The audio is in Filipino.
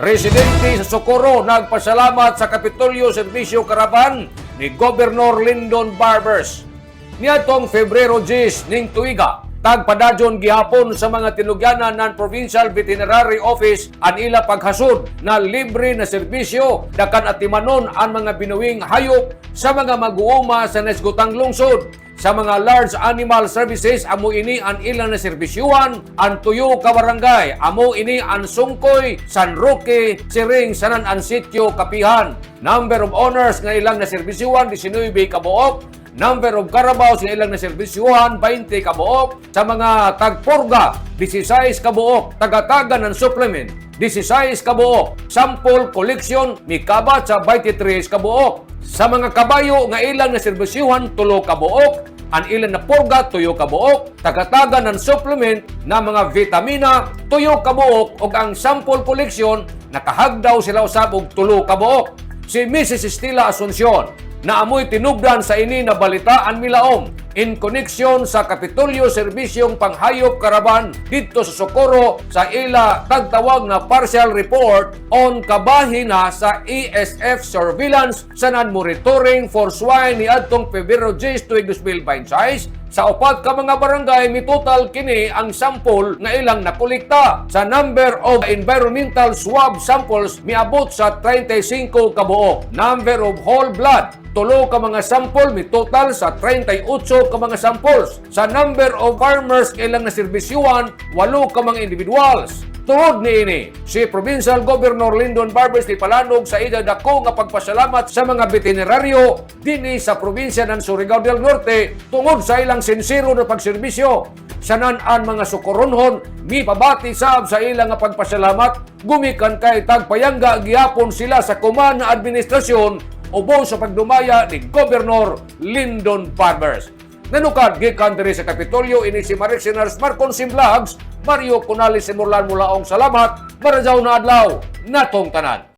Residente sa Socorro nagpasalamat sa Kapitolyo Serbisyo Caravan ni Governor Lyndon Barbers. Niadtong Febrero 10 ning tuiga, tagpadadyon gihapon sa mga tinugyanan ng Provincial Veterinary Office ang ila paghasud na libre na serbisyo dakan atimanon ang mga binuwing hayop sa mga mag-uuma sa nasgutang lungsod. Sa mga large animal services, amo ini ang ilang na serbisyuhan, ang tuyo ka barangay, amo ini ang Sungkoy, San Roque, Siring, Sanan ang Sitio, Kapihan. Number of owners nga ilang na serbisyuhan, 19 kabuok. Number of Carabaos nga ilang na serbisyuhan, 20 kabuok. Sa mga tagpurga, 16 kabuok. Tagataga ng supplement, 16 kabuok. Sample collection, mikabat sa 23 kabuok. Sa mga kabayo nga ilang na serbisyuhan, 3 kabuok. Ang ilan na purga, 2 kabuok. Tagataga ng supplement na mga vitamina, 2 kabuok. O ang sample collection, nakahagdaw sila usab og 3 kabuok. Si Mrs. Estela Asuncion na amoy tinubdan sa ini na balitaan milaom in connection sa Kapitolyo Serbisyong Panghayop Caravan dito sa Socorro sa ila tagtawag na partial report on kabahina sa ESF surveillance sa non-monitoring for swine ni adtong Pebrero 10 tuig 2026. Sa upat ka mga barangay, may total kini ang sample nga ilang nakolekta. Sa number of environmental swab samples, miabot sa 35 kabuok. Number of whole blood, 3 ka mga sample, may total sa 38 ka mga samples. Sa number of farmers ilang naserbisyuhan, 8 ka mga individuals. Tungod ni ini, si Provincial Governor Lyndon Barbers ni palanog sa idadako nga pagpasalamat sa mga veterinaryo dinhi sa probinsya ng Surigao del Norte tungod sa ilang sinsero na pagserbisyo. Sanan-an mga Socorronhon, mipabati sab sa ilang nga pagpasalamat, gumikan kay tagpayangga gihapon sila sa kuman na administrasyon ubos sa pagdumaya ni Governor Lyndon Barbers. Nanukad gikan diri sa Kapitolyo ini si Marek Sinars Marcon Vlogs, Mario Conales Simurlan Mulaong salamat, marajaw na adlaw natong tanan.